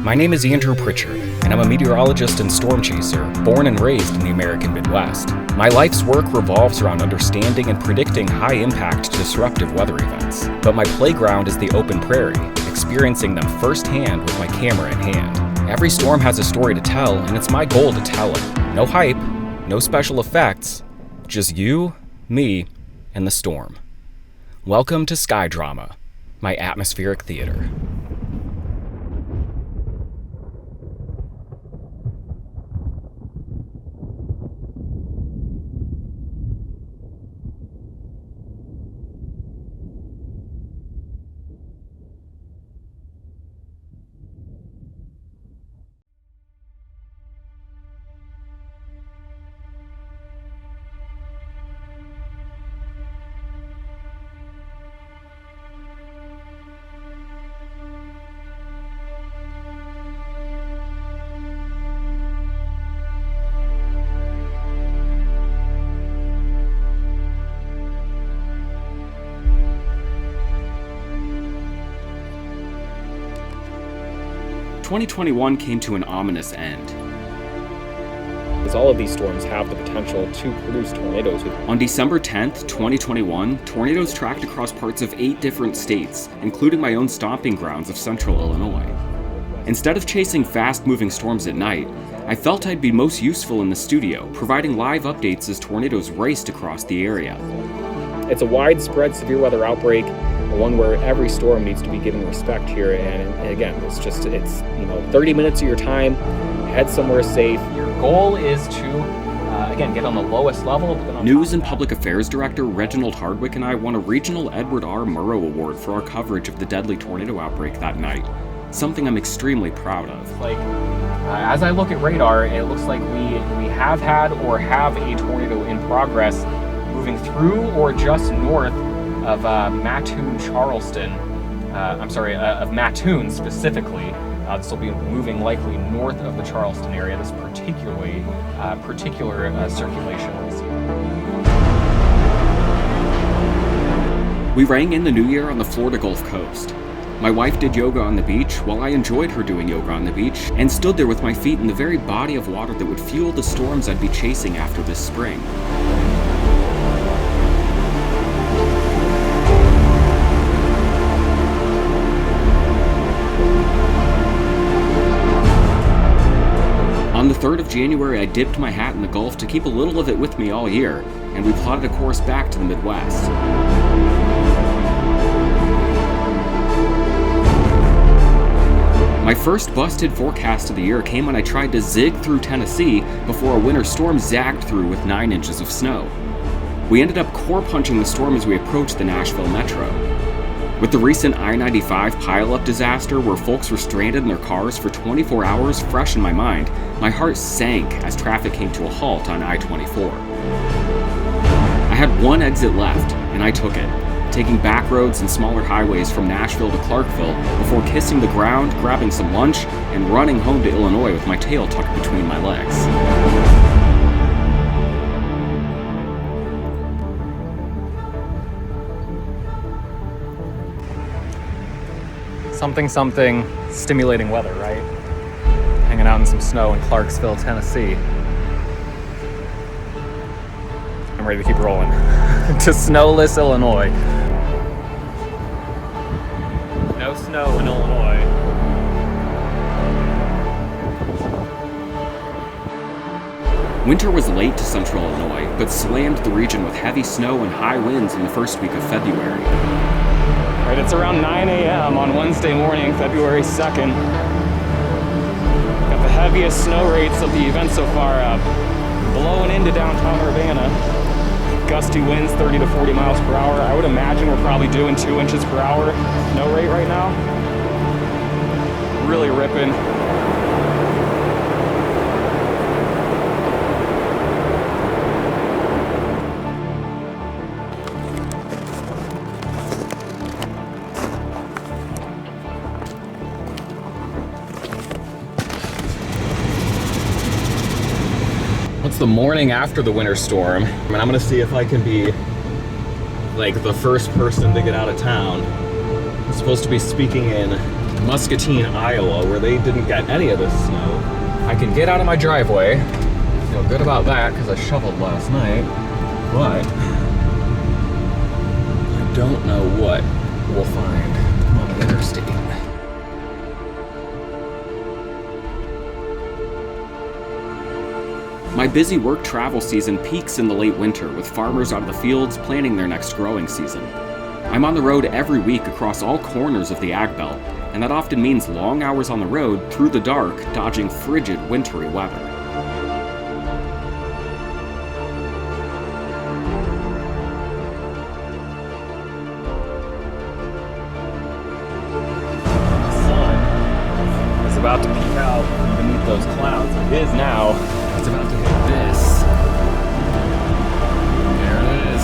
My name is Andrew Pritchard, and I'm a meteorologist and storm chaser, born and raised in the American Midwest. My life's work revolves around understanding and predicting high-impact, disruptive weather events. But my playground is the open prairie, experiencing them firsthand with my camera in hand. Every storm has a story to tell, and it's my goal to tell it. No hype, no special effects, just you, me, and the storm. Welcome to Skydrama, my atmospheric theater. "2021 came to an ominous end, as all of these storms have the potential to produce tornadoes. On December 10th, 2021, tornadoes tracked across parts of 8 different states, including my own stomping grounds of central Illinois. Instead of chasing fast-moving storms at night, I felt I'd be most useful in the studio, providing live updates as tornadoes raced across the area. It's a widespread severe weather outbreak, one where every storm needs to be given respect here, and again, it's 30 minutes of your time, head somewhere safe. Your goal is to, again, get on the lowest level. News and Public Affairs Director Reginald Hardwick and I won a regional Edward R. Murrow Award for our coverage of the deadly tornado outbreak that night, something I'm extremely proud of. As I look at radar, it looks like we have had or have a tornado in progress moving through or just north of Mattoon, Charleston. Of Mattoon specifically. This will be moving likely north of the Charleston area, this particular circulation we'll see. We rang in the new year on the Florida Gulf Coast. My wife did yoga on the beach, while I enjoyed her doing yoga on the beach, and stood there with my feet in the very body of water that would fuel the storms I'd be chasing after this spring. On the 3rd of January, I dipped my hat in the Gulf to keep a little of it with me all year, and we plotted a course back to the Midwest. My first busted forecast of the year came when I tried to zig through Tennessee before a winter storm zagged through with 9 inches of snow. We ended up core-punching the storm as we approached the Nashville metro. With the recent I-95 pileup disaster where folks were stranded in their cars for 24 hours fresh in my mind, my heart sank as traffic came to a halt on I-24. I had one exit left, and I took it, taking back roads and smaller highways from Nashville to Clarkville before kissing the ground, grabbing some lunch, and running home to Illinois with my tail tucked between my legs. Something, stimulating weather, right? Hanging out in some snow in Clarksville, Tennessee. I'm ready to keep rolling to snowless Illinois. No snow in Illinois. Winter was late to central Illinois, but slammed the region with heavy snow and high winds in the first week of February. Right, it's around 9 a.m. on Wednesday morning, February 2nd. Got the heaviest snow rates of the event so far, blowing into downtown Urbana. Gusty winds, 30 to 40 miles per hour. I would imagine we're probably doing 2 inches per hour snow rate right now. Really ripping. It's the morning after the winter storm, and I'm gonna see if I can be like the first person to get out of town. I'm supposed to be speaking in Muscatine, Iowa, where they didn't get any of this snow. I can get out of my driveway. Feel good about that because I shoveled last night, but I don't know what we'll find on the interstate. My busy work travel season peaks in the late winter with farmers out of the fields planning their next growing season. I'm on the road every week across all corners of the Ag Belt, and that often means long hours on the road through the dark, dodging frigid, wintry weather. The sun is about to peek out beneath those clouds. It is now. It's about to hit this. There it is.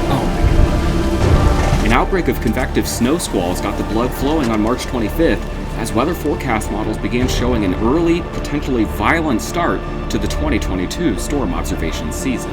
Oh my God. An outbreak of convective snow squalls got the blood flowing on March 25th as weather forecast models began showing an early, potentially violent start to the 2022 storm observation season.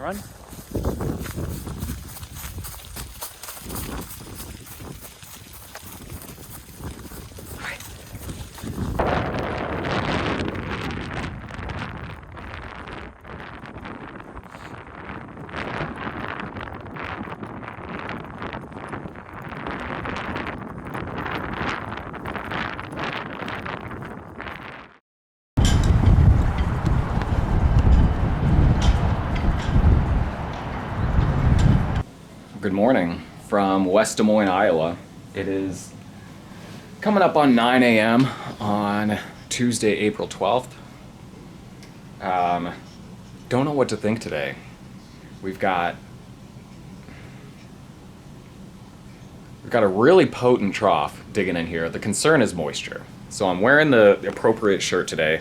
Run. Good morning from West Des Moines, Iowa. It is coming up on 9 a.m. on Tuesday, April 12th. Don't know what to think today. We've got a really potent trough digging in here. The concern is moisture. So I'm wearing the appropriate shirt today.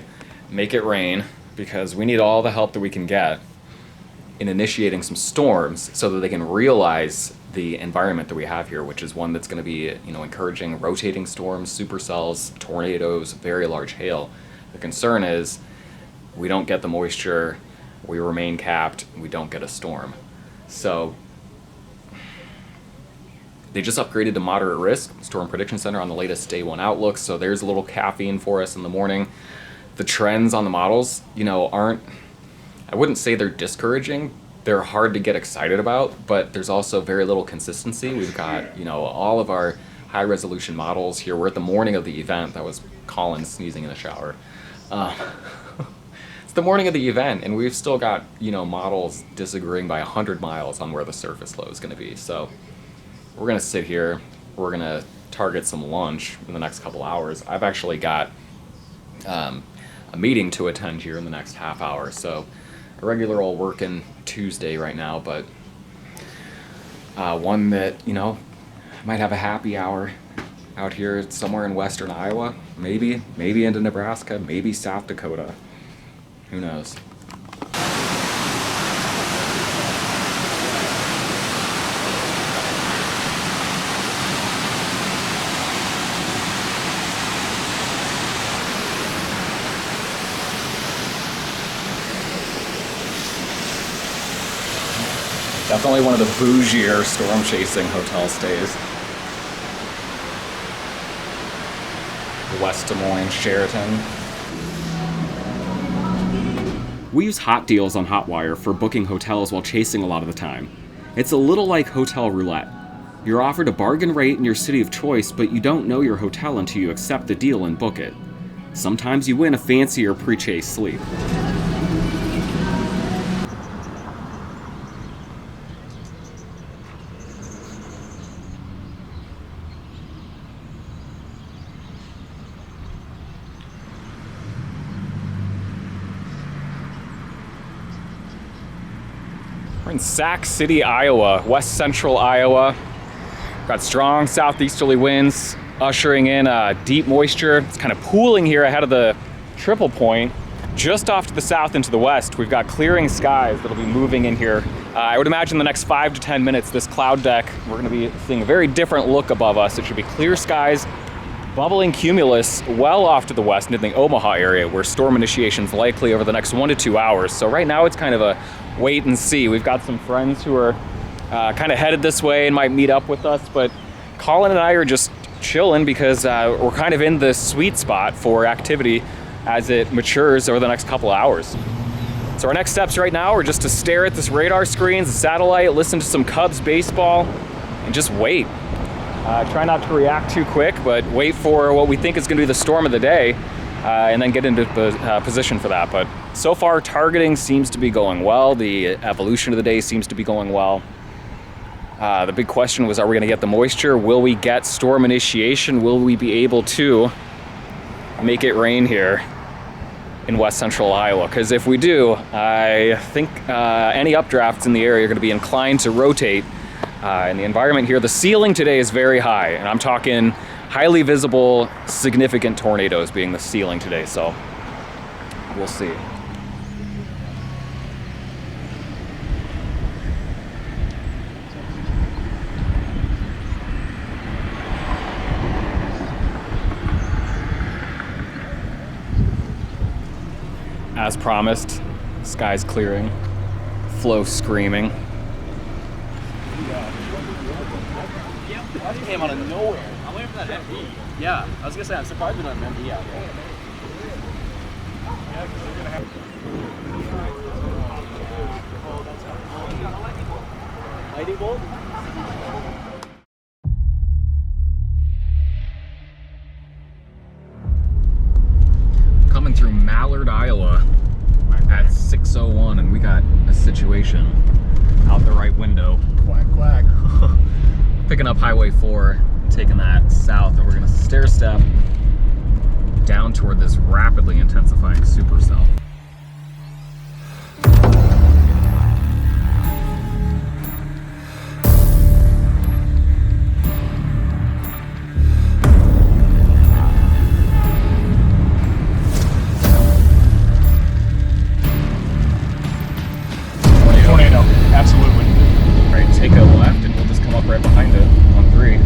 Make it rain, because we need all the help that we can get in initiating some storms so that they can realize the environment that we have here, which is one that's going to be, encouraging rotating storms, supercells, tornadoes, very large hail. The concern is we don't get the moisture, we remain capped, we don't get a storm. So they just upgraded to moderate risk, Storm Prediction Center, on the latest day one outlook, so there's a little caffeine for us in the morning. The trends on the models, aren't, I wouldn't say they're discouraging. They're hard to get excited about, but there's also very little consistency. We've got, all of our high resolution models here. We're at the morning of the event. That was Colin sneezing in the shower. It's the morning of the event, and we've still got, models disagreeing by 100 miles on where the surface low is going to be. So we're going to sit here. We're going to target some lunch in the next couple hours. I've actually got a meeting to attend here in the next half hour. So a regular old working Tuesday right now, but one that, might have a happy hour out here somewhere in western Iowa, maybe into Nebraska, maybe South Dakota. Who knows? Definitely one of the bougier storm chasing hotel stays. The West Des Moines Sheraton. We use hot deals on Hotwire for booking hotels while chasing a lot of the time. It's a little like hotel roulette. You're offered a bargain rate in your city of choice, but you don't know your hotel until you accept the deal and book it. Sometimes you win a fancier pre-chase sleep. We're in Sac City, Iowa, west central Iowa. Got strong southeasterly winds ushering in deep moisture. It's kind of pooling here ahead of the triple point. Just off to the south and to the west, we've got clearing skies that'll be moving in here. I would imagine the next 5 to 10 minutes, this cloud deck, we're gonna be seeing a very different look above us. It should be clear skies, bubbling cumulus well off to the west in the Omaha area, where storm initiation's likely over the next 1 to 2 hours. So right now it's kind of a wait and see. We've got some friends who are kind of headed this way and might meet up with us, but Colin and I are just chilling because we're kind of in the sweet spot for activity as it matures over the next couple hours. So our next steps right now are just to stare at this radar screens, the satellite, listen to some Cubs baseball, and just wait. Try not to react too quick, but wait for what we think is gonna be the storm of the day, and then get into position for that. But so far, targeting seems to be going well. The evolution of the day seems to be going well. The big question was, are we gonna get the moisture? Will we get storm initiation? Will we be able to make it rain here in west central Iowa? Because if we do, I think any updrafts in the area are going to be inclined to rotate. In the environment here, the ceiling today is very high, and I'm talking highly visible, significant tornadoes being the ceiling today, so we'll see. As promised, skies clearing, flow screaming. That came out of nowhere. I'm waiting for that MP. Yeah, I was gonna say, I'm surprised we don't have MP out there. Lightning bolt? Coming through Mallard, Iowa at 6:01, and we got a situation out the right window. Quack, quack. Picking up Highway 4, taking that south, and we're gonna stair step down toward this rapidly intensifying supercell. Tornado, absolutely. Right, take a left and we'll just come up right behind it on 3.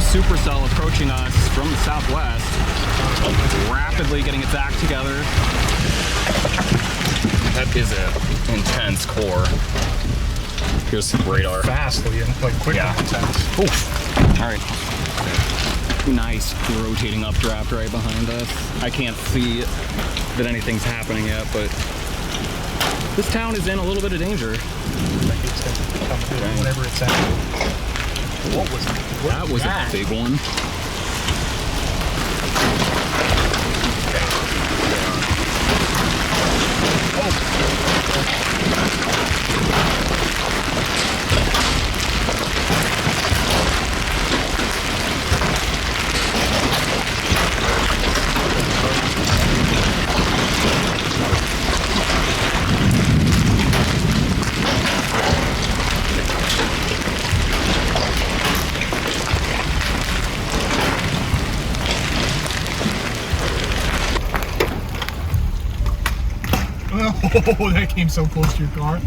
Supercell approaching us from the southwest, rapidly getting its act together. That is an intense core. Here's some radar. Fastly and like quickly intense. Oof. All right. Nice rotating updraft right behind us. I can't see that anything's happening yet, but this town is in a little bit of danger. It's going to come through whenever it's at. What was that? That was a big one. Oh, that came so close to your car.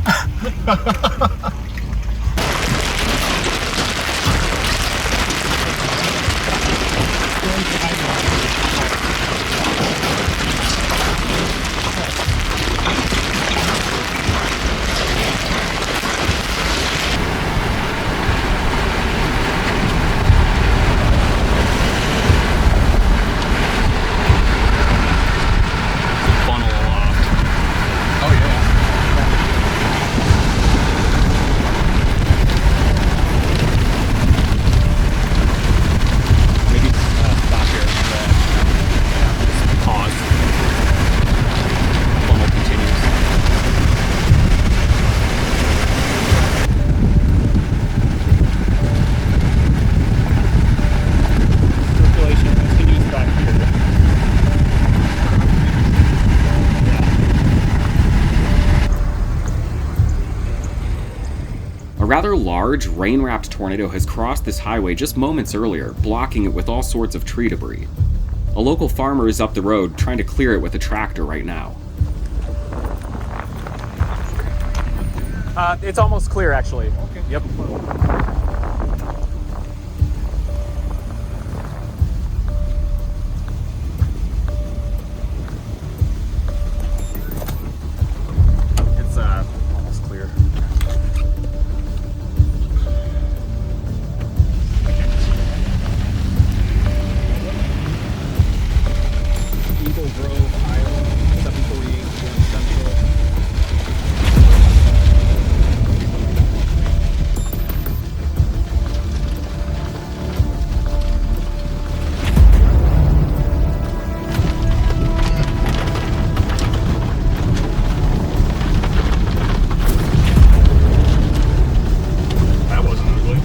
A rather large, rain-wrapped tornado has crossed this highway just moments earlier, blocking it with all sorts of tree debris. A local farmer is up the road trying to clear it with a tractor right now. It's almost clear, actually. Okay. Yep. It's almost clear. Eagle Grove, Iowa, 748 Grand Central. That wasn't ugly.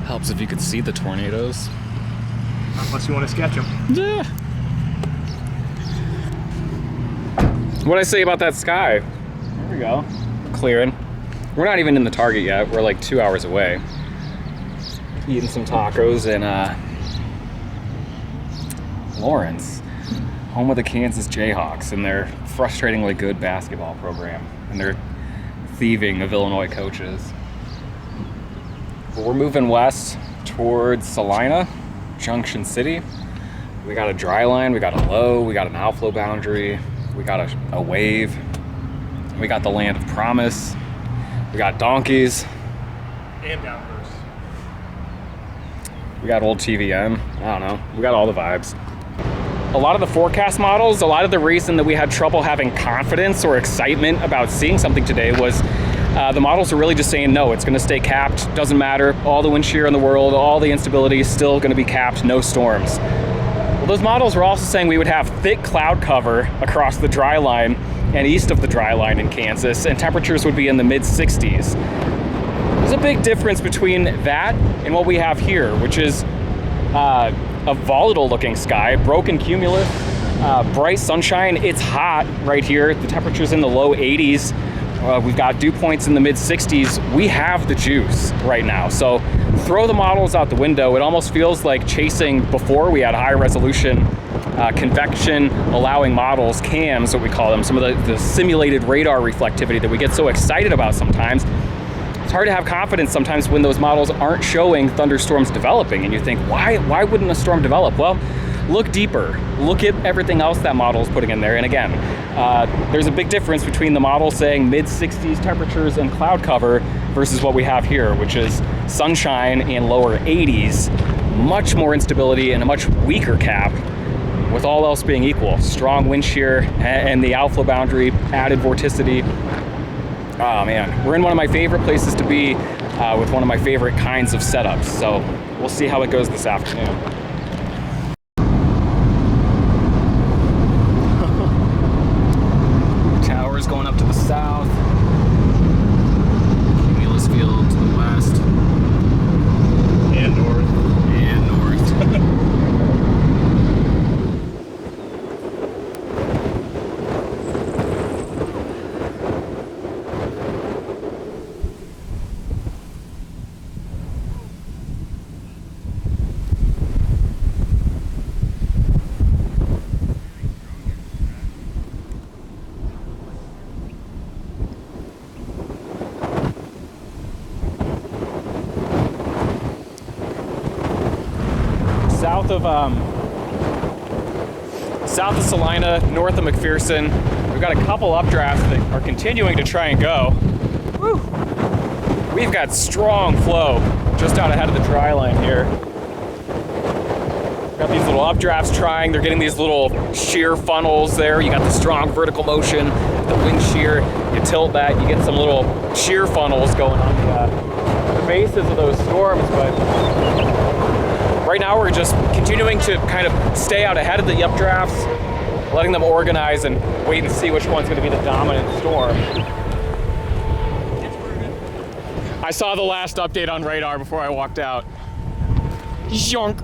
Helps if you could see the tornadoes. Unless you want to sketch them. Yeah. What'd I say about that sky? There we go. Clearing. We're not even in the target yet. We're like 2 hours away. Eating some tacos in Lawrence. home of the Kansas Jayhawks and their frustratingly good basketball program and their thieving of Illinois coaches. But we're moving west towards Salina, Junction City. We got a dry line, we got a low, we got an outflow boundary, we got a wave, we got the land of promise, we got donkeys. And downburst. We got old TVN, I don't know, we got all the vibes. A lot of the forecast models, a lot of the reason that we had trouble having confidence or excitement about seeing something today was the models are really just saying, no, it's gonna stay capped, doesn't matter, all the wind shear in the world, all the instability is still gonna be capped, no storms. Well, those models were also saying we would have thick cloud cover across the dry line and east of the dry line in Kansas, and temperatures would be in the mid-60s. There's a big difference between that and what we have here, which is a volatile looking sky, broken cumulus, bright sunshine. It's hot right here. The temperature's in the low 80s. We've got dew points in the mid 60s. We have the juice right now. So throw the models out the window. It almost feels like chasing before we had high resolution convection allowing models, CAMs, what we call them, some of the simulated radar reflectivity that we get so excited about sometimes. It's hard to have confidence sometimes when those models aren't showing thunderstorms developing, and you think, why wouldn't a storm develop? Well, look deeper. Look at everything else that model is putting in there. And again, there's a big difference between the model saying mid-60s temperatures and cloud cover versus what we have here, which is sunshine and lower 80s, much more instability and a much weaker cap, with all else being equal. Strong wind shear and the outflow boundary, added vorticity. Oh man, we're in one of my favorite places to be with one of my favorite kinds of setups. So we'll see how it goes this afternoon. Towers going up to the south. Cumulus field to the west. And north. And north. South of Salina, north of McPherson. We've got a couple updrafts that are continuing to try and go. Woo. We've got strong flow just out ahead of the dry line here. We've got these little updrafts trying. They're getting these little shear funnels there. You got the strong vertical motion, the wind shear. You tilt that, you get some little shear funnels going on the bases of those storms, but right now we're just continuing to kind of stay out ahead of the updrafts, letting them organize and wait and see which one's going to be the dominant storm. I saw the last update on radar before I walked out. Zonk.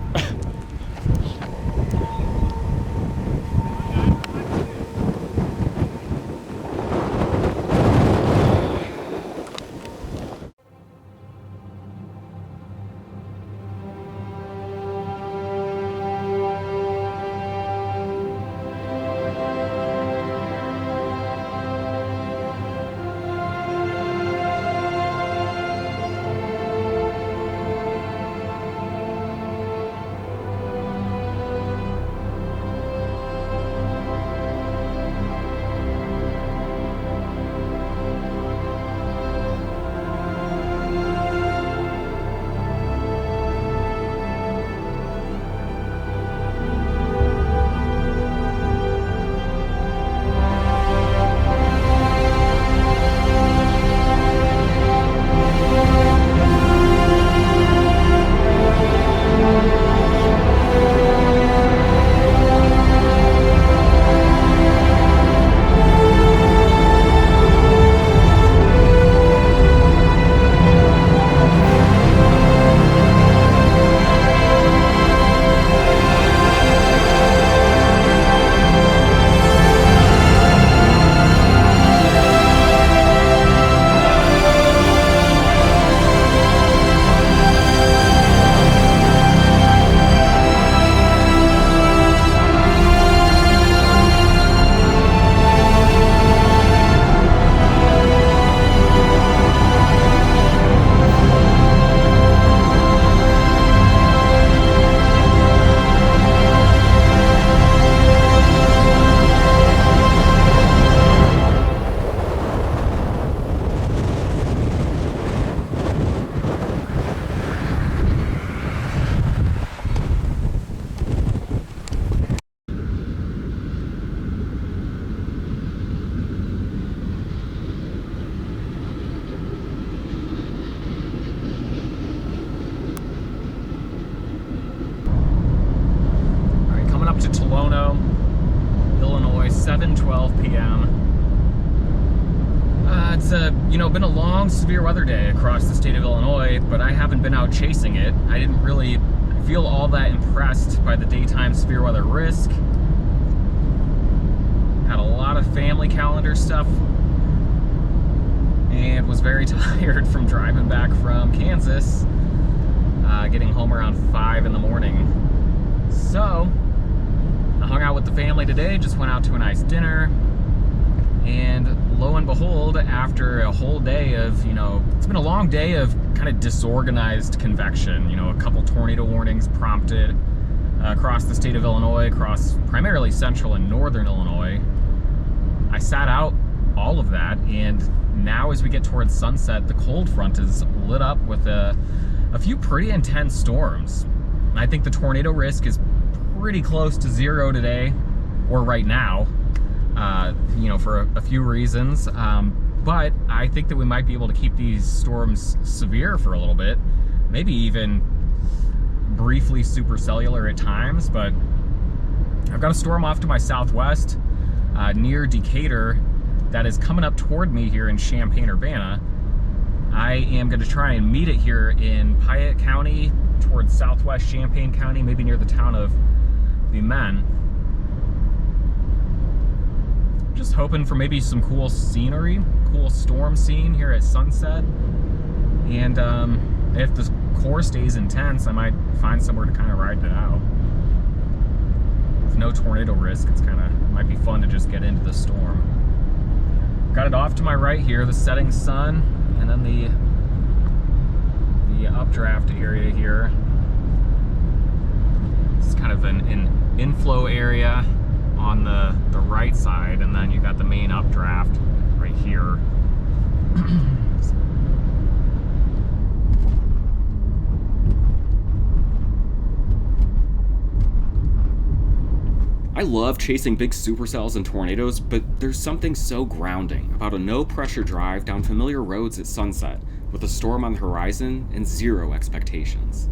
you know, been a long, severe weather day across the state of Illinois, but I haven't been out chasing it. I didn't really feel all that impressed by the daytime severe weather risk. Had a lot of family calendar stuff and was very tired from driving back from Kansas, getting home around 5 in the morning. So I hung out with the family today, just went out to a nice dinner, and lo and behold, after a whole day of, you know, it's been a long day of kind of disorganized convection. You know, a couple tornado warnings prompted across the state of Illinois, across primarily central and northern Illinois. I sat out all of that, and now as we get towards sunset, the cold front is lit up with a few pretty intense storms. And I think the tornado risk is pretty close to zero today, or right now, you know, for a few reasons. But I think that we might be able to keep these storms severe for a little bit, maybe even briefly supercellular at times. But I've got a storm off to my southwest near Decatur that is coming up toward me here in Champaign-Urbana. I am going to try and meet it here in Piatt County towards southwest Champaign County, maybe near the town of Vimen. Just hoping for maybe some cool scenery, cool storm scene here at sunset. And if the core stays intense, I might find somewhere to kind of ride it out. With no tornado risk, it's kind of, might be fun to just get into the storm. Got it off to my right here, the setting sun, and then the updraft area here. This is kind of an inflow area on the right side, and then you got the main updraft right here. I love chasing big supercells and tornadoes, but there's something so grounding about a no-pressure drive down familiar roads at sunset with a storm on the horizon and zero expectations.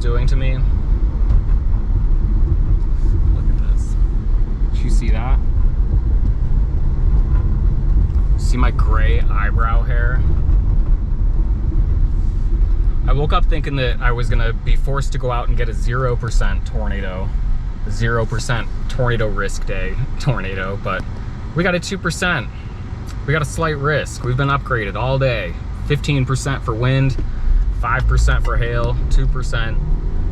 doing to me. Look at this. Did you see that? See my gray eyebrow hair? I woke up thinking that I was gonna be forced to go out and get a 0% tornado, 0% tornado risk day tornado, but we got a 2%. We got a slight risk. We've been upgraded all day. 15% for wind, 5% for hail, 2%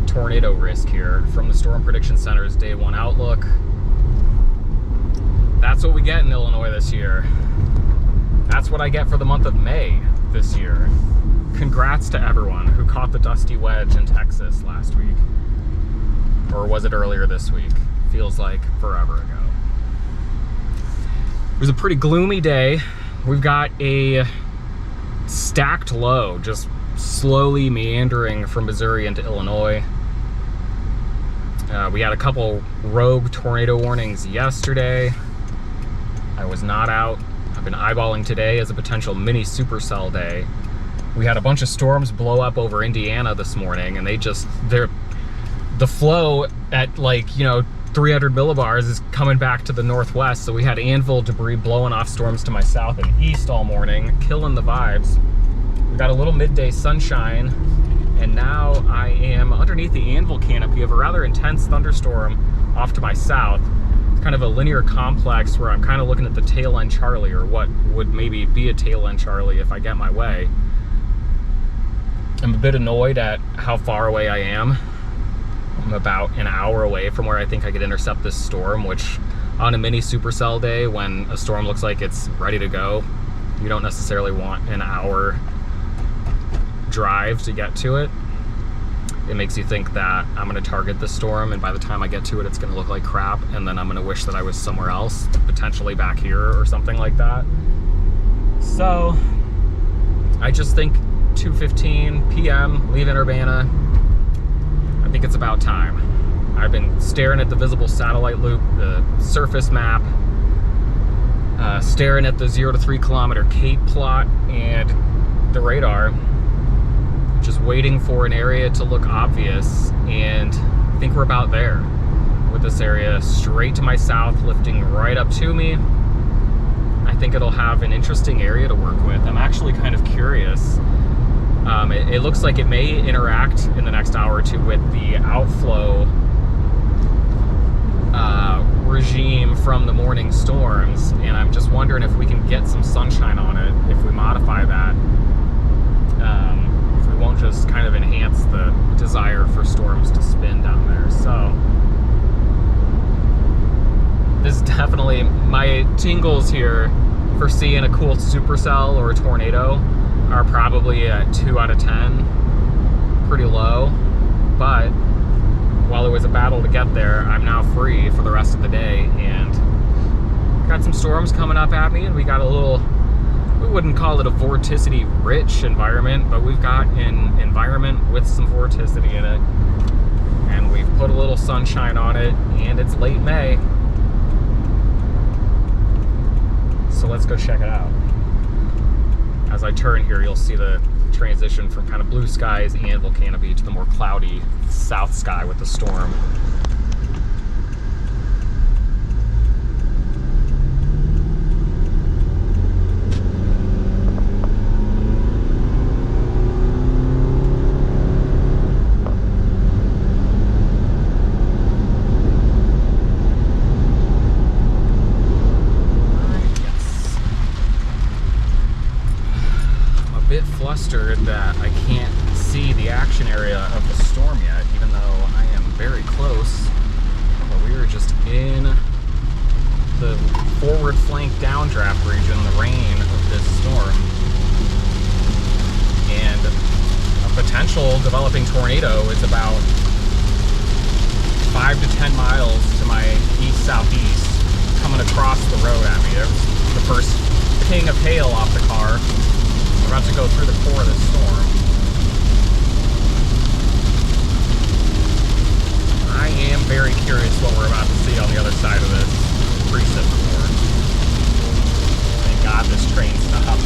tornado risk here from the Storm Prediction Center's Day 1 outlook. That's what we get in Illinois this year. That's what I get for the month of May this year. Congrats to everyone who caught the dusty wedge in Texas last week. Or was it earlier this week? Feels like forever ago. It was a pretty gloomy day. We've got a stacked low just slowly meandering from Missouri into Illinois. We had a couple rogue tornado warnings yesterday. I was not out. I've been eyeballing today as a potential mini supercell day. We had a bunch of storms blow up over Indiana this morning, and the flow at, like, you know, 300 millibars is coming back to the northwest, so we had anvil debris blowing off storms to my south and east all morning, killing the vibes. We got a little midday sunshine, and now I am underneath the anvil canopy of a rather intense thunderstorm off to my south. It's kind of a linear complex where I'm kind of looking at the tail end Charlie, or what would maybe be a tail end Charlie if I get my way. I'm a bit annoyed at how far away I am. I'm about an hour away from where I think I could intercept this storm, which on a mini supercell day, when a storm looks like it's ready to go, you don't necessarily want an hour drive to get to it. It makes you think that I'm going to target the storm, and by the time I get to it, it's going to look like crap, and then I'm going to wish that I was somewhere else, potentially back here or something like that. So I just think 2:15 p.m. leaving Urbana. I think it's about time. I've been staring at the visible satellite loop, the surface map, staring at the 0 to 3 kilometer Cape plot and the radar, just waiting for an area to look obvious, and I think we're about there with this area straight to my south, lifting right up to me. I think it'll have an interesting area to work with. I'm actually kind of curious. It looks like it may interact in the next hour or two with the outflow regime from the morning storms, and I'm just wondering if we can get some sunshine on it, if we modify that, if we won't just kind of enhance the desire for storms to spin down there. So this is definitely my tingles here for seeing a cool supercell or a tornado are probably at 2 out of 10, pretty low, but while it was a battle to get there, I'm now free for the rest of the day, and got some storms coming up at me, and we got a little, we wouldn't call it a vorticity rich environment, but we've got an environment with some vorticity in it, and we've put a little sunshine on it, and it's late May, so let's go check it out. As I turn here, you'll see the transition from kind of blue skies, anvil canopy, to the more cloudy south sky with the storm. Flustered that I can't see the action area of the storm yet, even though I am very close. But we are just in the forward flank downdraft region, the rain of this storm. And a potential developing tornado is about 5 to 10 miles to my east-southeast, coming across the road at me. It was the first ping of hail off the car. We're about to go through the core of the storm. I am very curious what we're about to see on the other side of this precip core. Thank God this train stopped.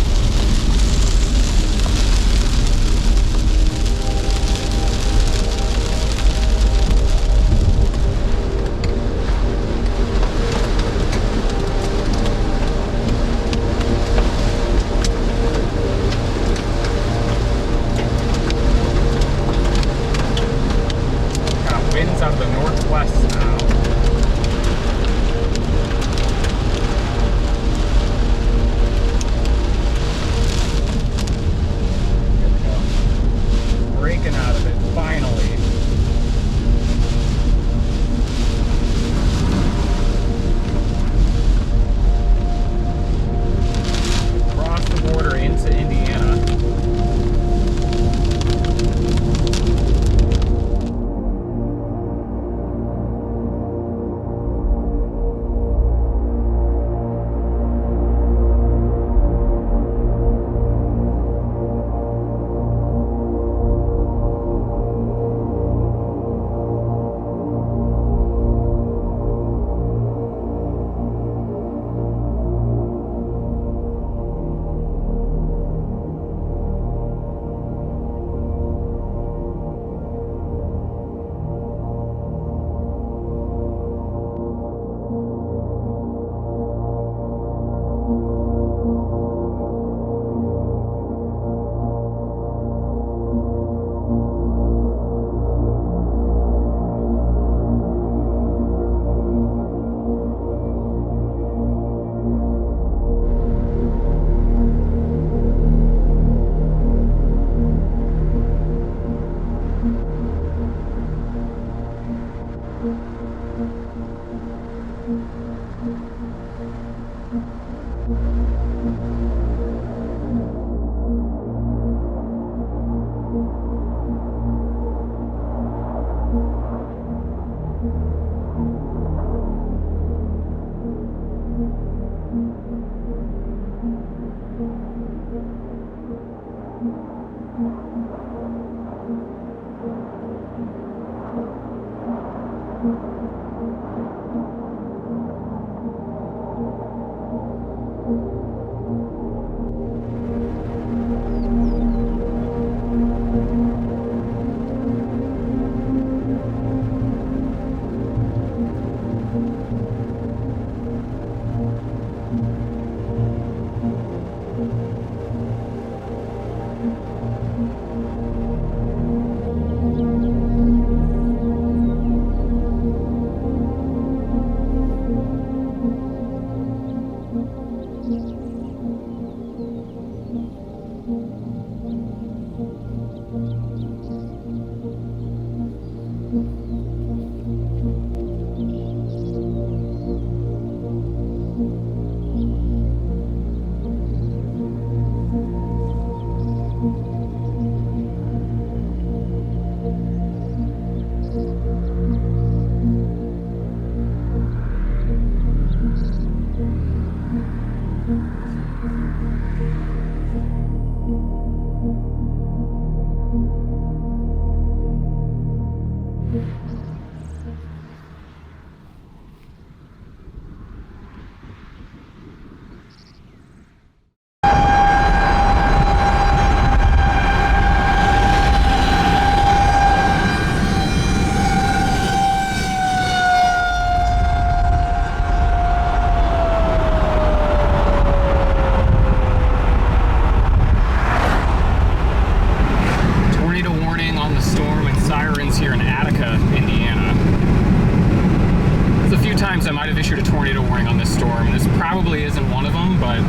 probably isn't one of them, but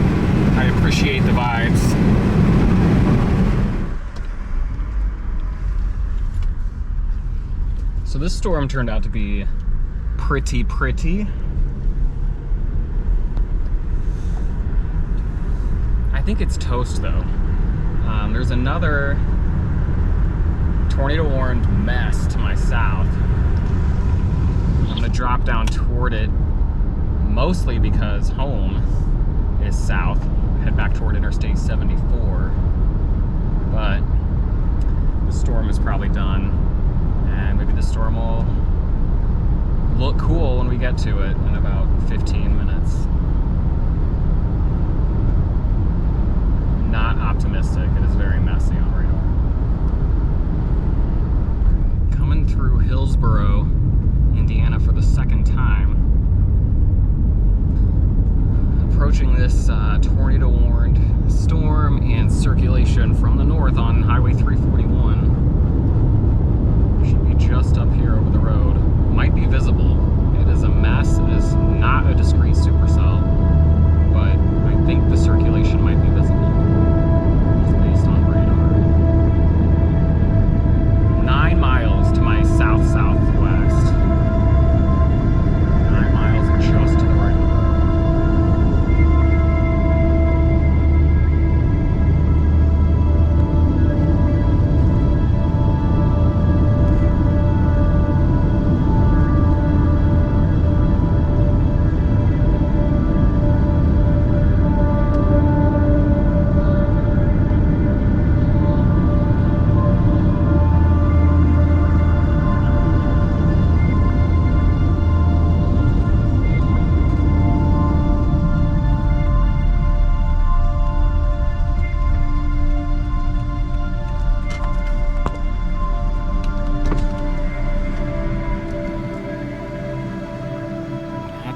I appreciate the vibes. So this storm turned out to be pretty. I think it's toast though. There's another tornado warned mess to my south. I'm gonna drop down toward it mostly because home is south. Head back toward Interstate 74. But the storm is probably done. And maybe the storm will look cool when we get to it in about 15 minutes. Not optimistic. It is very messy on radar. Coming through Hillsboro, Indiana for the second time. Approaching this tornado-warned storm and circulation from the north on Highway 341. Should be just up here over the road. Might be visible. It is a mess. It is not a discrete supercell, but I think the circulation might be visible. Based on radar. 9 miles to my south-southwest. 9 miles just to the right.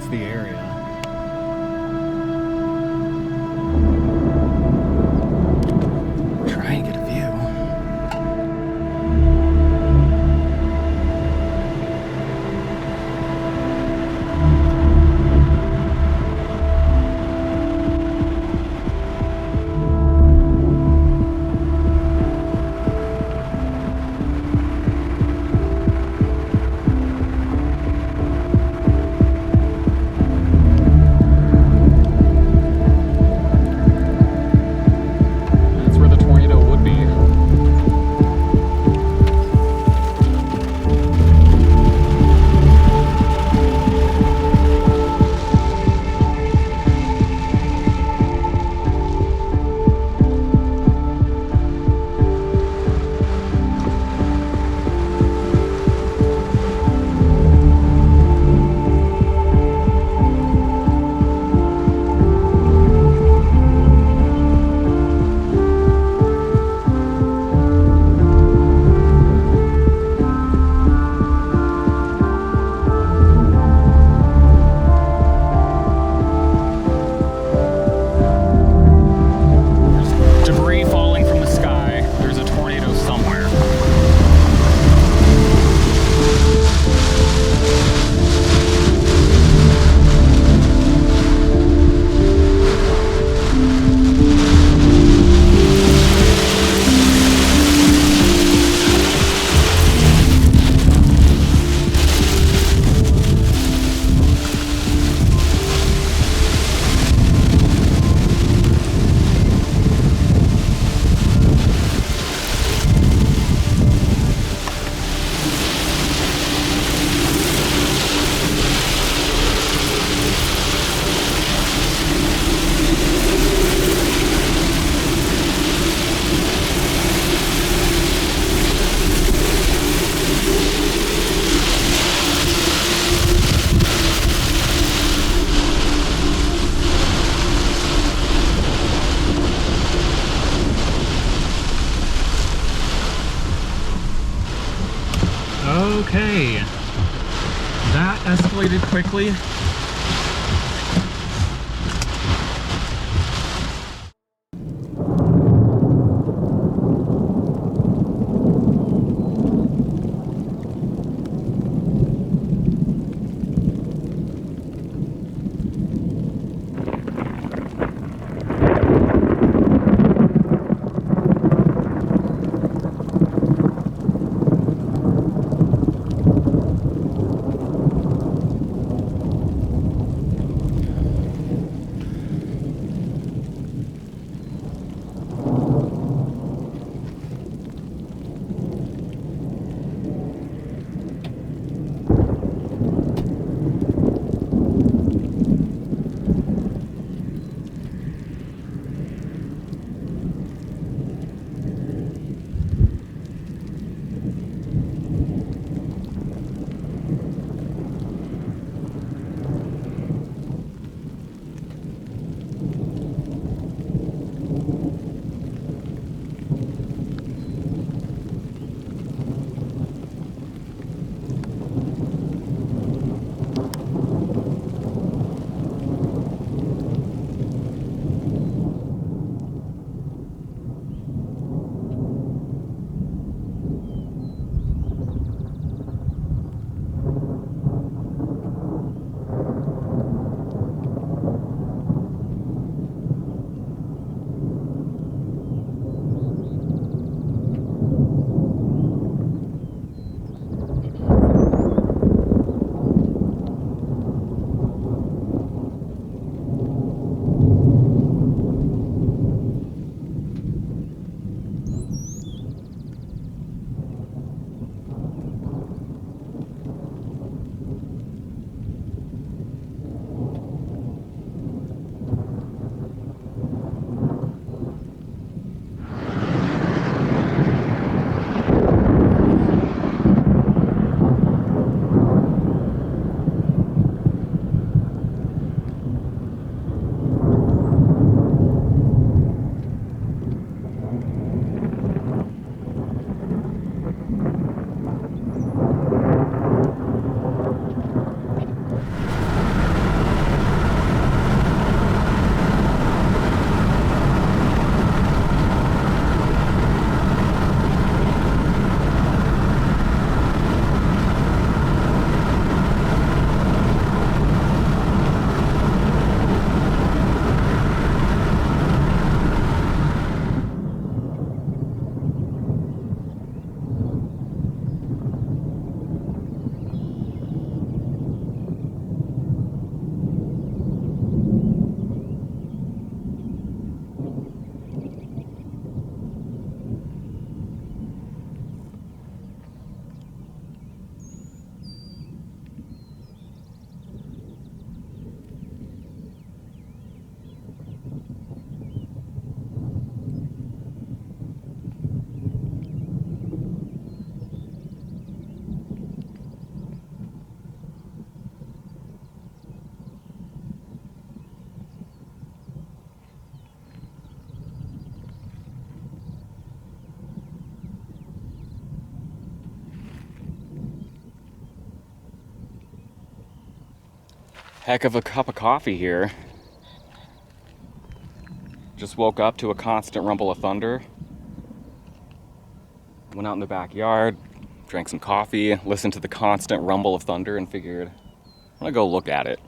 The area. Try and get a view. Okay, that escalated quickly. Heck of a cup of coffee here. Just woke up to a constant rumble of thunder. Went out in the backyard, drank some coffee, listened to the constant rumble of thunder, and figured I'm gonna go look at it.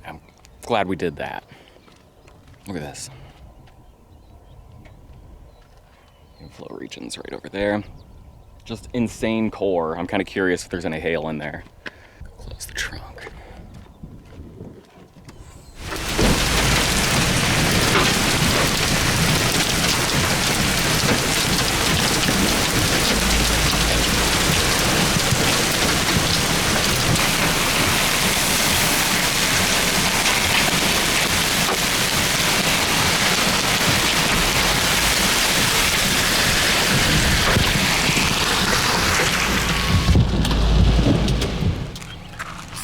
I'm glad we did that. Look at this. Inflow regions right over there. Just insane core. I'm kind of curious if there's any hail in there. Close the trunk.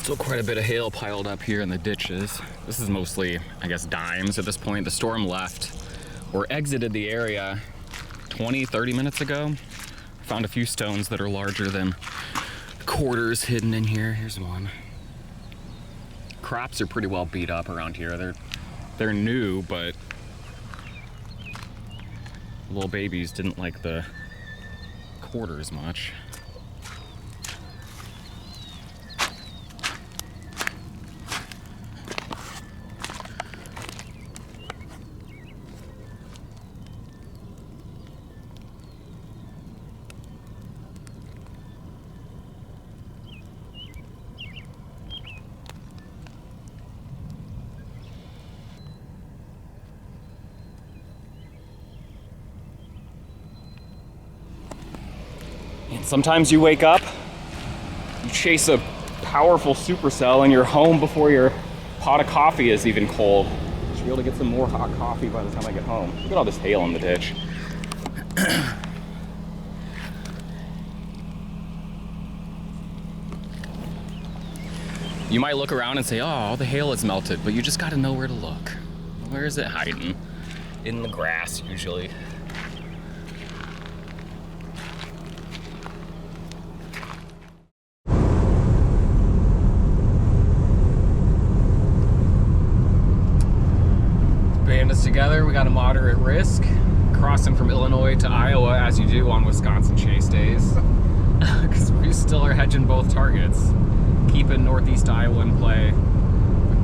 Still quite a bit of hail piled up here in the ditches. This is mostly, I guess, dimes at this point. The storm left or exited the area 20-30 minutes ago. Found a few stones that are larger than quarters hidden in here. Here's one. Crops are pretty well beat up around here. They're new, but little babies didn't like the quarters much. And sometimes you wake up, you chase a powerful supercell, and you're home before your pot of coffee is even cold. Should be able to get some more hot coffee by the time I get home. Look at all this hail in the ditch. You might look around and say, oh, all the hail is melted, but you just gotta know where to look. Where is it hiding? In the grass, usually. Bandits together, we got a moderate risk. Crossing from Illinois to Iowa, as you do on Wisconsin chase days. Because we still are hedging both targets. Keeping Northeast Iowa in play.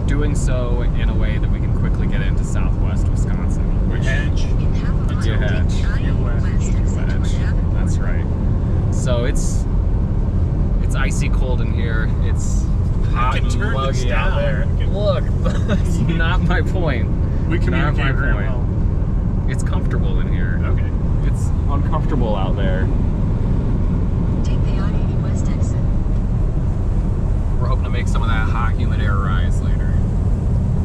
Doing so in a way that we can quickly get into Southwest Wisconsin. Which Hedge. you hedge. You wedge. That's right. So it's icy cold in here. It's hot and muggy out there. Look, that's not my point. We communicate very well. It's comfortable in here. Okay. It's uncomfortable out there. Take the I-80 West exit. We're hoping to make some of that hot, humid air rise later.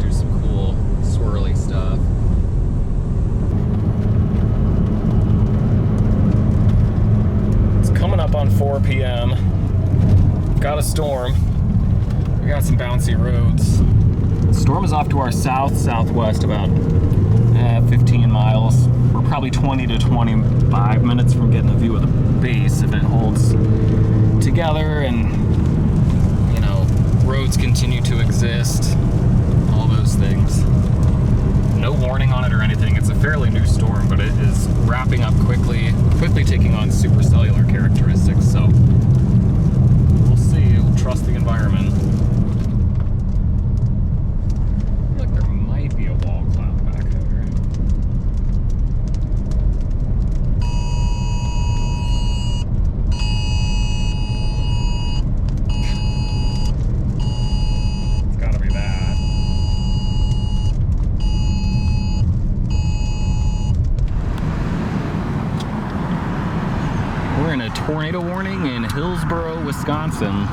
Do some cool, swirly stuff. It's coming up on 4 p.m. Got a storm. We got some bouncy roads. Storm is off to our southwest about 15 miles. We're probably 20 to 25 minutes from getting a view of the base if it holds together and, you know, roads continue to exist, all those things. No warning on it or anything. It's a fairly new storm, but it is wrapping up quickly taking on supercellular characteristics, so we'll see. We'll trust the environment. Tornado warning in Hillsboro, Wisconsin.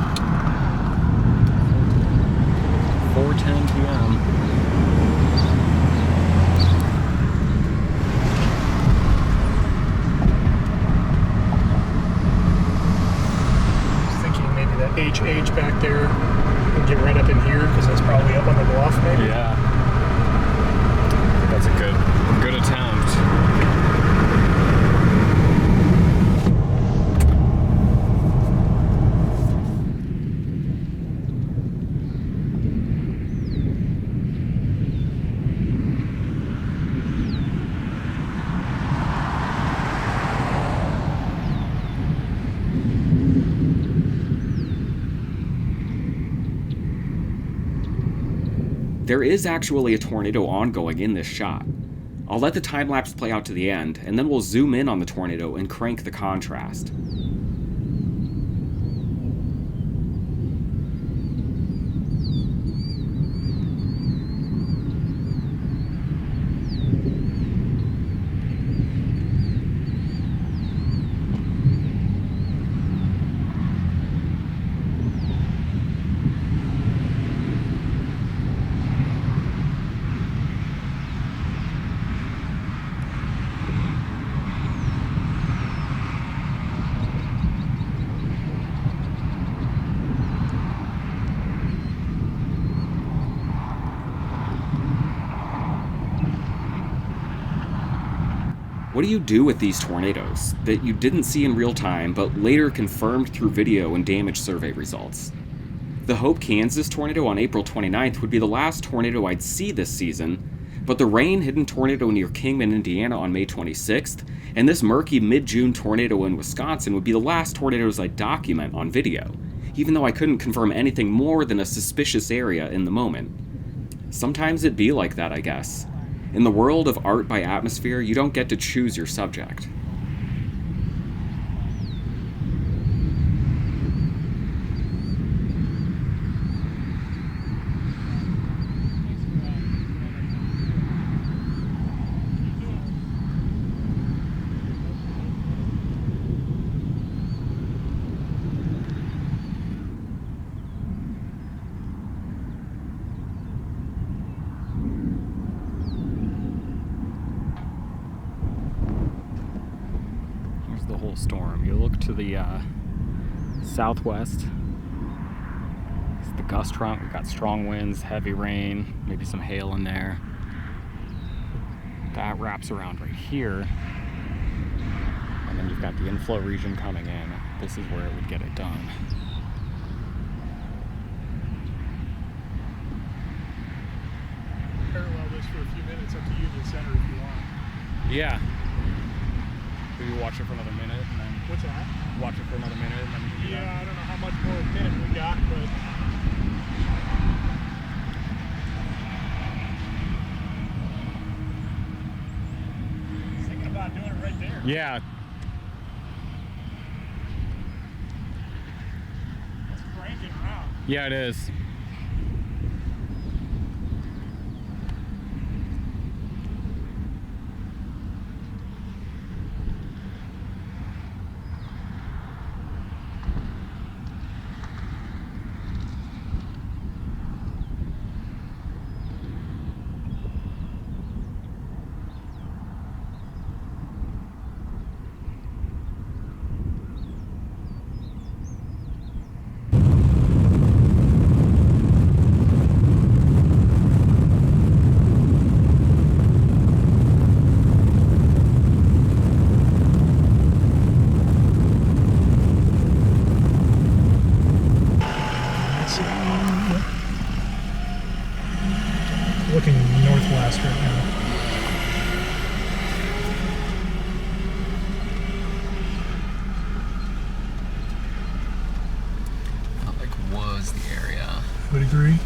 4:10 p.m. Just thinking maybe that HH back there and get right up in here because that's probably up on the bluff maybe. Yeah. I think that's a good attempt. There is actually a tornado ongoing in this shot. I'll let the time-lapse play out to the end, and then we'll zoom in on the tornado and crank the contrast. What do you do with these tornadoes that you didn't see in real time but later confirmed through video and damage survey results? The Hope, Kansas tornado on April 29th would be the last tornado I'd see this season, but the rain-hidden tornado near Kingman, Indiana on May 26th, and this Murky mid-June tornado in Wisconsin would be the last tornadoes I'd document on video, even though I couldn't confirm anything more than a suspicious area in the moment. Sometimes it'd be like that, I guess. In the world of art by atmosphere, you don't get to choose your subject. The whole storm. You look to the southwest. It's the gust front. We've got strong winds, heavy rain, maybe some hail in there. That wraps around right here. And then you've got the inflow region coming in. This is where it would get it done. Parallel this for a few minutes up to Union Center if you want. Yeah. Maybe watch it for another minute and then... What's that? Watch it for another minute and then... Yeah, I don't know how much more minute we got, but... I was thinking about doing it right there. Yeah. It's cranking around. Yeah, it is. Looking northwest right now. That like was the area. Would agree.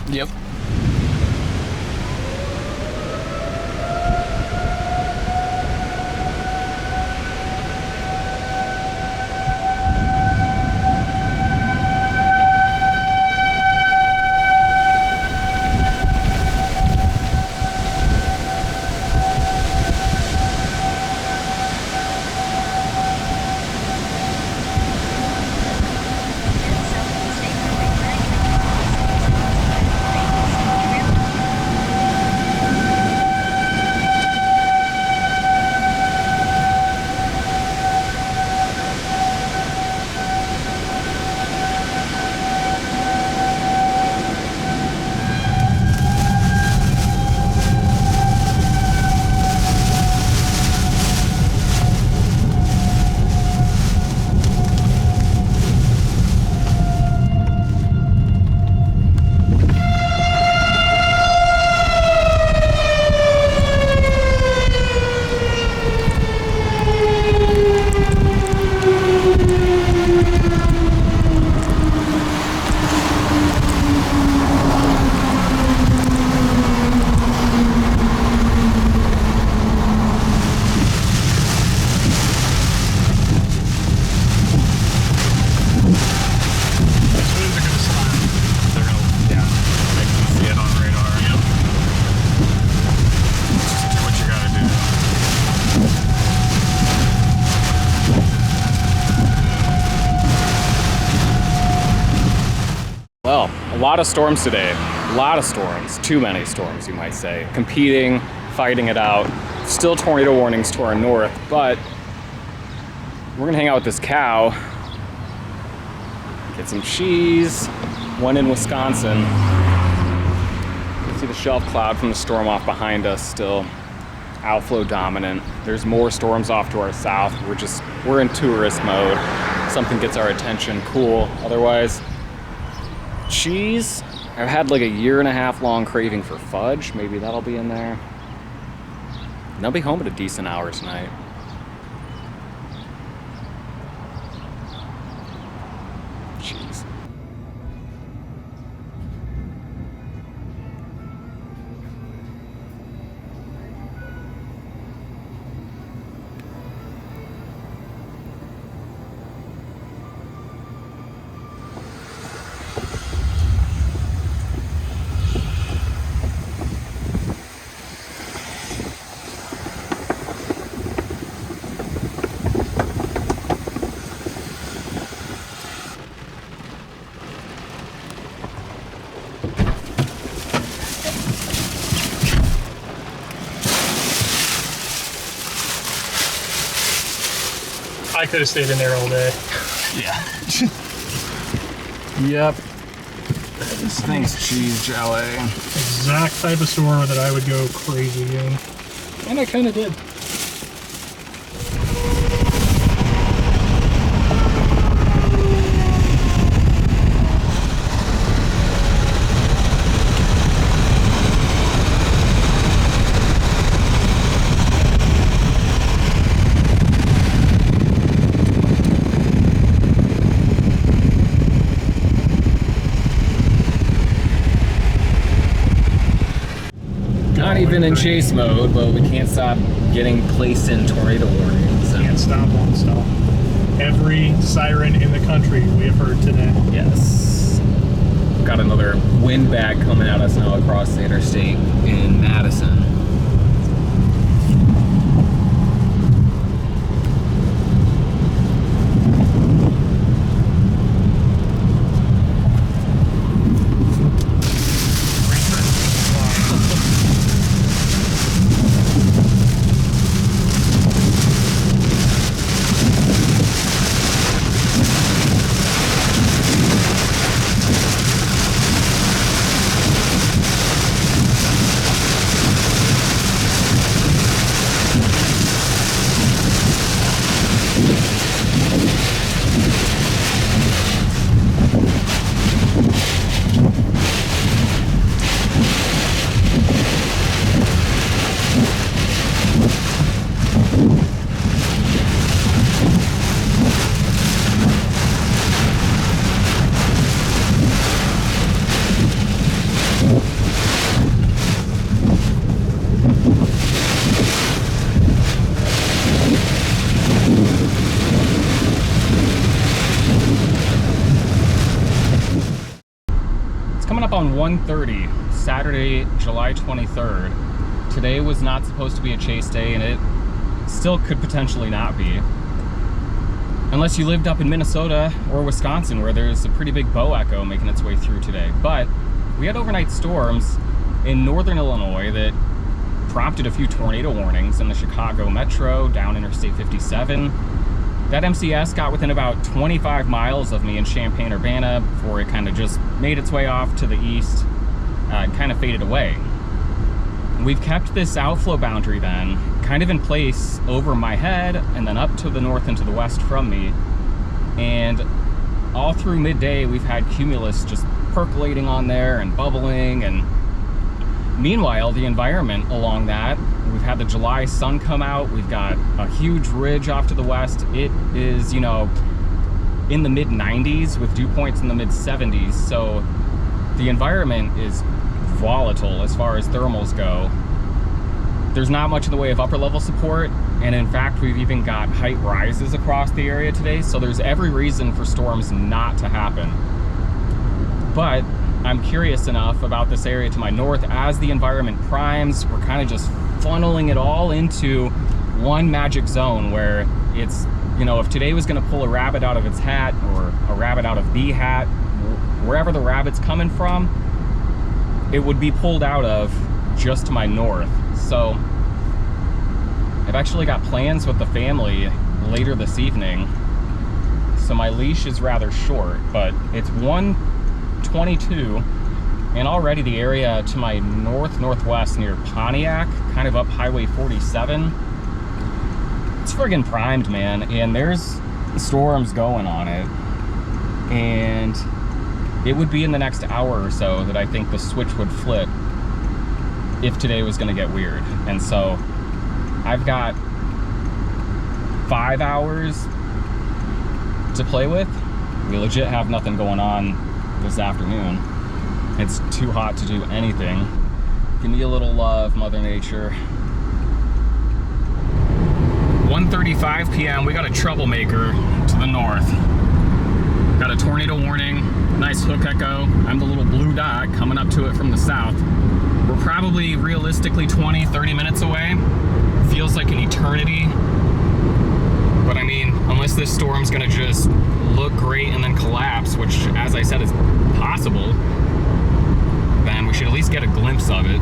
Yep. lot of storms today. A lot of storms. Too many storms, you might say. Competing, fighting it out. Still tornado warnings to our north, but we're gonna hang out with this cow, get some cheese. One in Wisconsin. You can see the shelf cloud from the storm off behind us still. Outflow dominant. There's more storms off to our south. We're in tourist mode. Something gets our attention, cool. Otherwise, cheese. I've had like a 1.5 year long craving for fudge. Maybe that'll be in there. And I'll be home at a decent hour tonight. Cheese. I could have stayed in there all day. Yeah. Yep. This thing's cheese jelly. Exact type of store that I would go crazy in. And I kind of did. Not even in chase mode, but we can't stop getting placed in tornado warnings. Can't stop, won't stop. Every siren in the country we have heard today. Yes. Got another wind bag coming at us now across the interstate in Madison. On 1:30, Saturday, July 23rd. Today was not supposed to be a chase day, and it still could potentially not be. Unless you lived up in Minnesota or Wisconsin, where there's a pretty big bow echo making its way through today. But we had overnight storms in northern Illinois that prompted a few tornado warnings in the Chicago metro, down Interstate 57. That MCS got within about 25 miles of me in Champaign-Urbana before it kind of just made its way off to the east and kind of faded away. We've kept this outflow boundary then kind of in place over my head and then up to the north and to the west from me. And all through midday, we've had cumulus just percolating on there and bubbling. And meanwhile, the environment along that, we've had the July sun come out. We've got a huge ridge off to the west. It is, you know, in the mid 90s with dew points in the mid 70s. So the environment is volatile as far as thermals go. There's not much in the way of upper level support. And in fact, we've even got height rises across the area today. So there's every reason for storms not to happen. But I'm curious enough about this area to my north. As the environment primes, we're kind of just funneling it all into one magic zone where it's, you know, if today was going to pull a rabbit out of its hat or a rabbit out of the hat, wherever the rabbit's coming from, it would be pulled out of just to my north. So I've actually got plans with the family later this evening. So my leash is rather short, but it's 1:22, and already the area to my northwest near Pontiac, kind of up Highway 47, it's friggin' primed, man, and there's storms going on it. And it would be in the next hour or so that I think the switch would flip if today was gonna get weird. And so I've got 5 hours to play with. We legit have nothing going on this afternoon. It's too hot to do anything. Give me a little love, Mother Nature. 1:35 p.m. We got a troublemaker to the north. Got a tornado warning, nice hook echo. I'm the little blue dot coming up to it from the south. We're probably realistically 20-30 minutes away. Feels like an eternity. But I mean, unless this storm's gonna just look great and then collapse, which, as I said, is possible, then we should at least get a glimpse of it.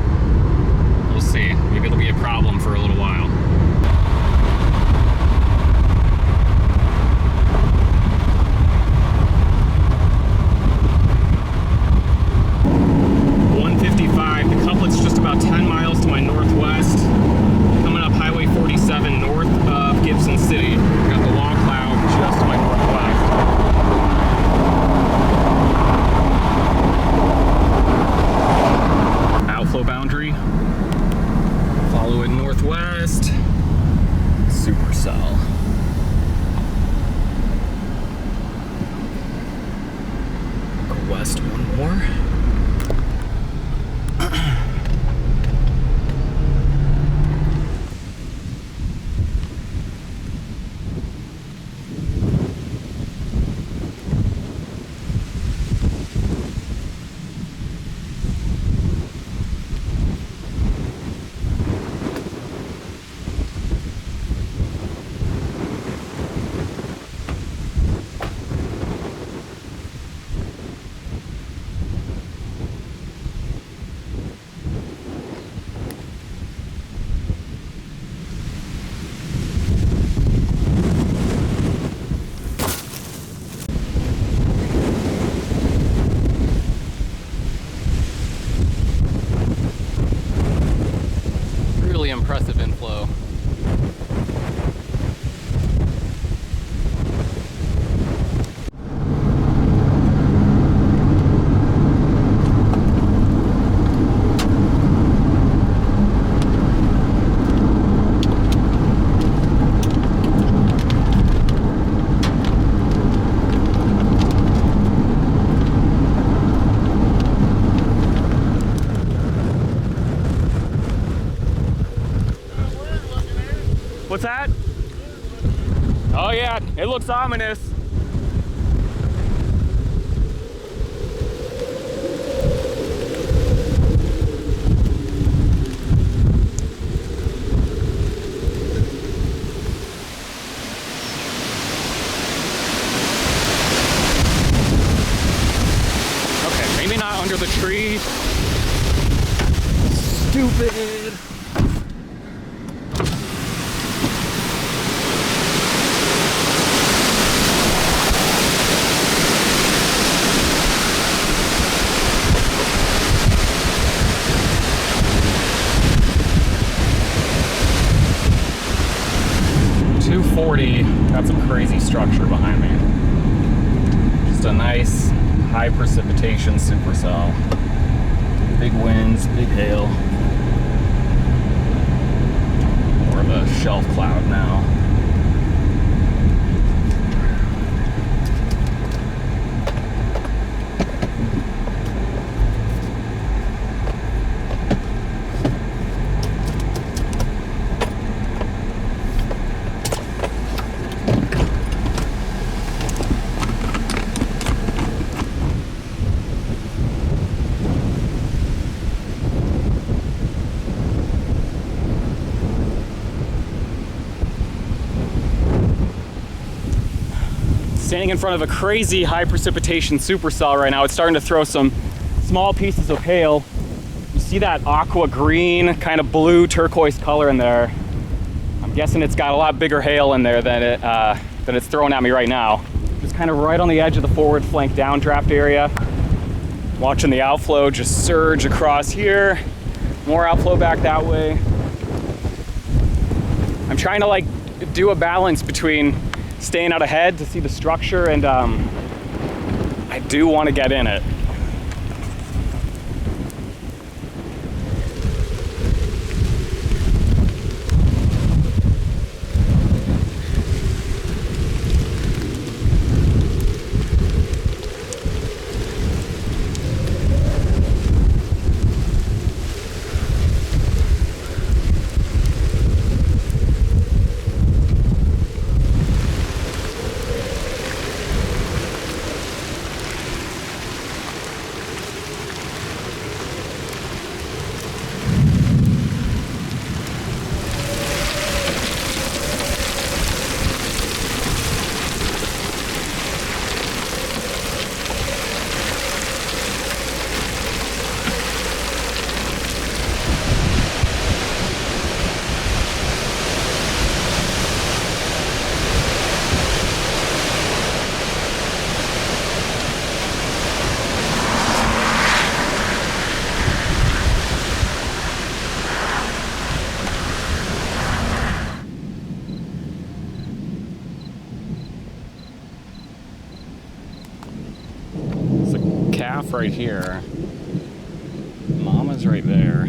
We'll see. Maybe it'll be a problem for a little while. The couplet's just about 10 miles to my northwest, coming up Highway 47 north of Gibson City. Got the wall cloud just to my northwest. Outflow boundary. Follow it northwest. Supercell. Go west one more. Impressive inflow. What's that? Oh yeah, it looks ominous. Okay, maybe not under the tree. Stupid. Got some crazy structure behind me. Just a nice high precipitation supercell. Big winds, big hail. More of a shelf cloud now. Standing in front of a crazy high precipitation supercell right now. It's starting to throw some small pieces of hail. You see that aqua green, kind of blue turquoise color in there. I'm guessing it's got a lot bigger hail in there than it's throwing at me right now. Just kind of right on the edge of the forward flank downdraft area. Watching the outflow just surge across here. More outflow back that way. I'm trying to like do a balance between staying out ahead to see the structure and I do want to get in it. Right here. Mama's right there.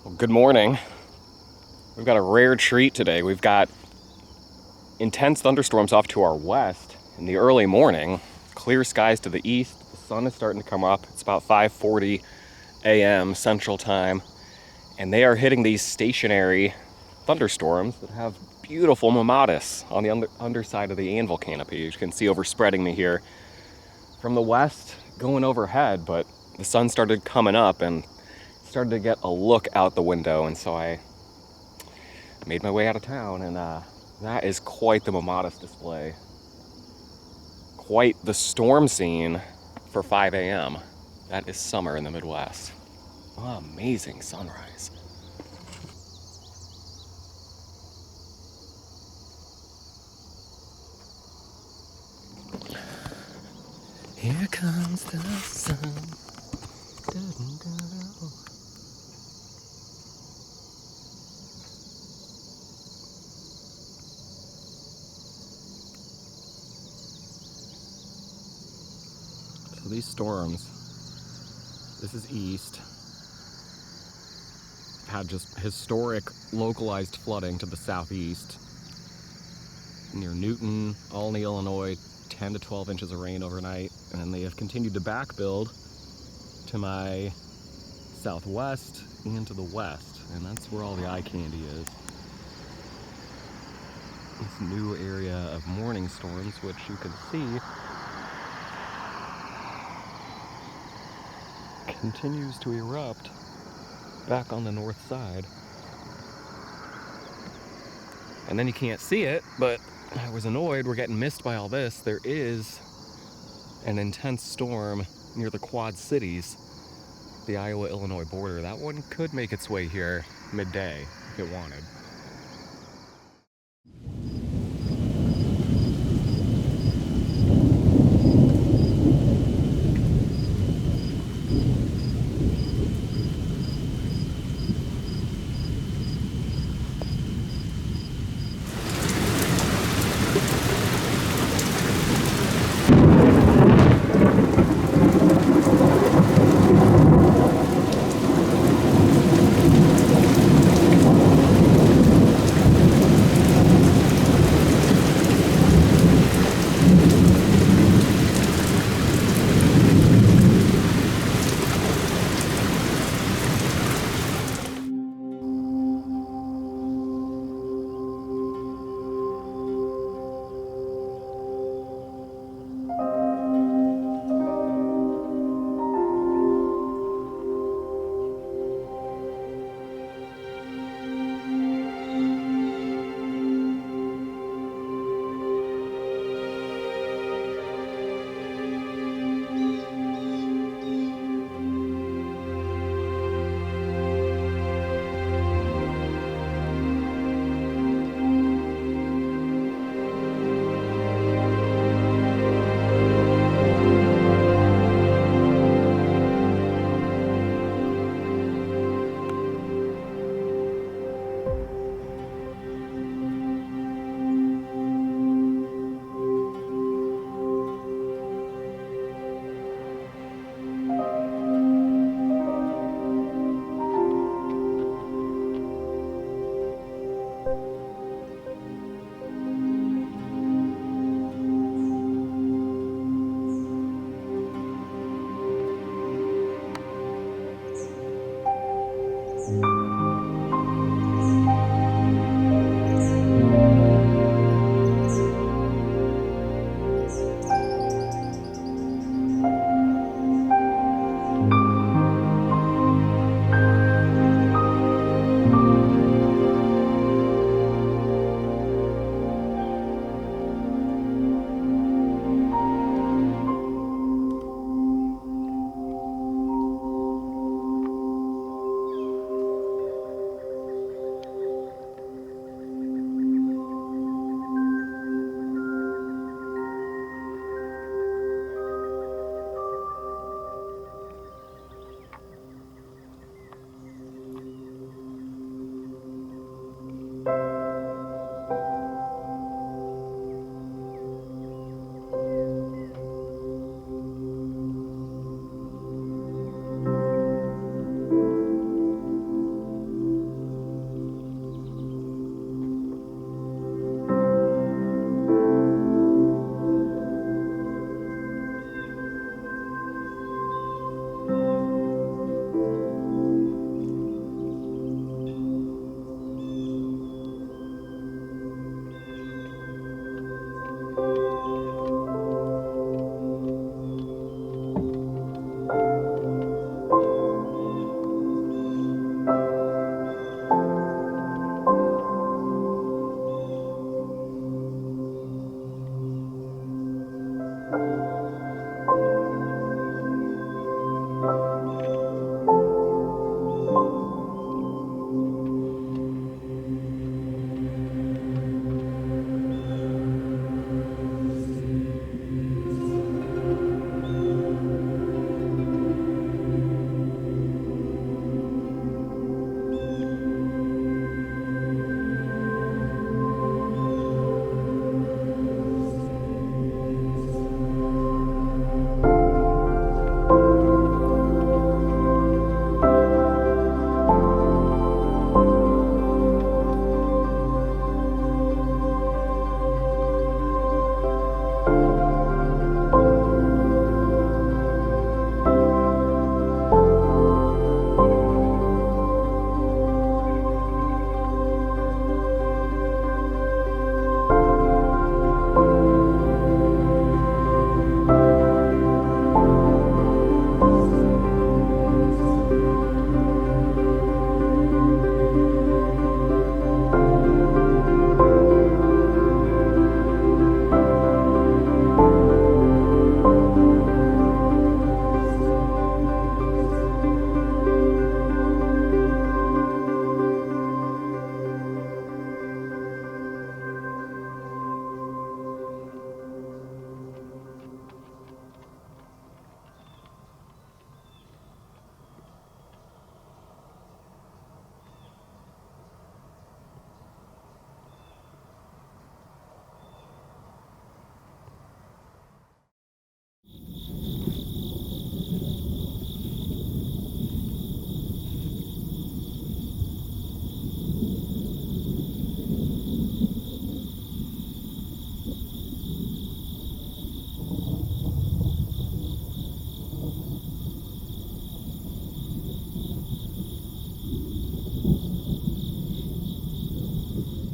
Well, good morning. We've got a rare treat today. We've got intense thunderstorms off to our west in the early morning. Clear skies to the east. The sun is starting to come up. It's about 5:40 a.m. Central Time. And they are hitting these stationary thunderstorms that have beautiful Mammatus on the underside of the anvil canopy. You can see overspreading me here from the west going overhead, but the sun started coming up and started to get a look out the window, and so I made my way out of town, and that is quite the Mammatus display. Quite the storm scene for 5 a.m. That is summer in the Midwest. Oh, amazing sunrise. Here comes the sun. So these storms, this is east, had just historic localized flooding to the southeast. Near Newton, Olney, Illinois, 10 to 12 inches of rain overnight, and they have continued to backbuild to my southwest and to the west, and that's where all the eye candy is. This new area of morning storms, which you can see continues to erupt back on the north side. And then you can't see it, but I was annoyed. We're getting missed by all this. There is an intense storm near the Quad Cities, the Iowa-Illinois border. That one could make its way here midday if it wanted.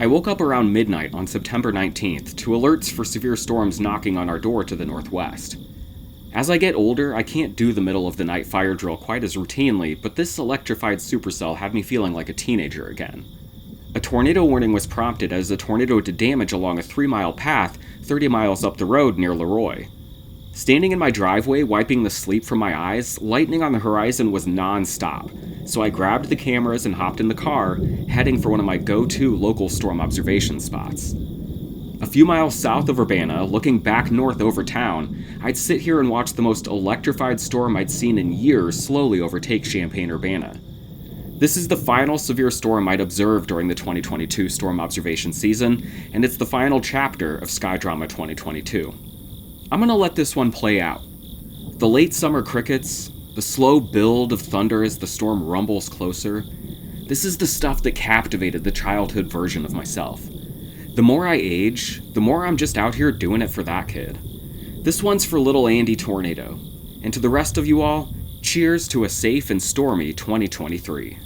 woke up around midnight on September 19th to alerts for severe storms knocking on our door to the northwest. As I get older, I can't do the middle of the night fire drill quite as routinely, but this electrified supercell had me feeling like a teenager again. A tornado warning was prompted as a tornado did damage along a 3-mile path 30 miles up the road near Leroy. Standing in my driveway, wiping the sleep from my eyes, lightning on the horizon was non-stop, so I grabbed the cameras and hopped in the car, heading for one of my go-to local storm observation spots. A few miles south of Urbana, looking back north over town, I'd sit here and watch the most electrified storm I'd seen in years slowly overtake Champaign-Urbana. This is the final severe storm I'd observed during the 2022 storm observation season, and it's the final chapter of Skydrama.Photography. I'm gonna let this one play out. The late summer crickets, the slow build of thunder as the storm rumbles closer, this is the stuff that captivated the childhood version of myself. The more I age, the more I'm just out here doing it for that kid. This one's for little Andy Tornado. And to the rest of you all, cheers to a safe and stormy 2023.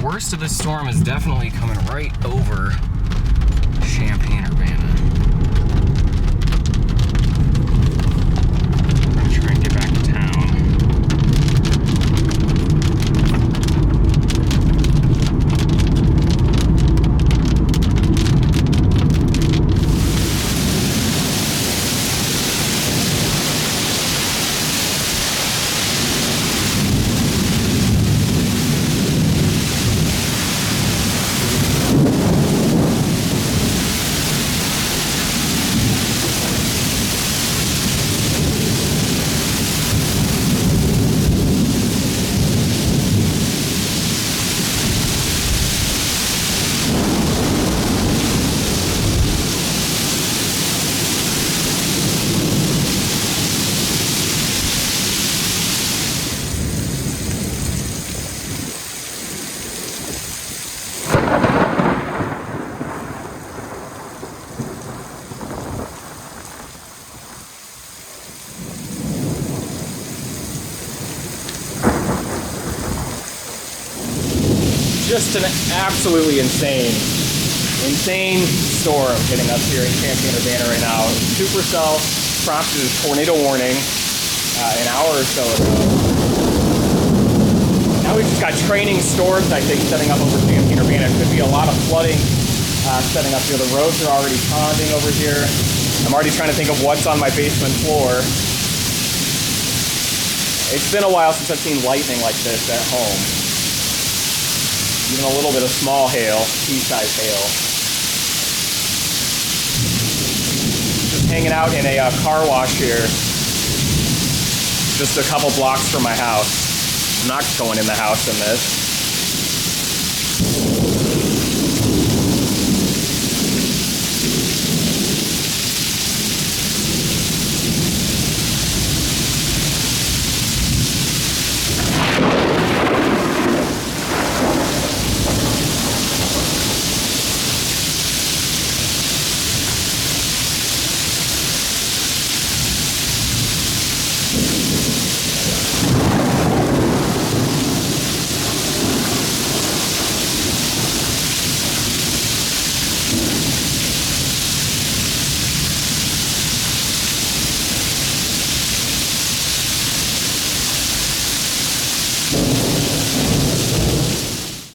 worst of this storm is definitely coming right over Champaign-Urbana. I'm gonna try and get back to town. Just an absolutely insane storm hitting us here in Champaign-Urbana right now. Supercell prompted a tornado warning an hour or so ago. Now we've just got training storms, I think, setting up over Champaign-Urbana. It could be a lot of flooding setting up here. The roads are already ponding over here. I'm already trying to think of what's on my basement floor. It's been a while since I've seen lightning like this at home. Even a little bit of small hail, pea-sized hail. Just hanging out in a car wash here, just a couple blocks from my house. I'm not going in the house in this.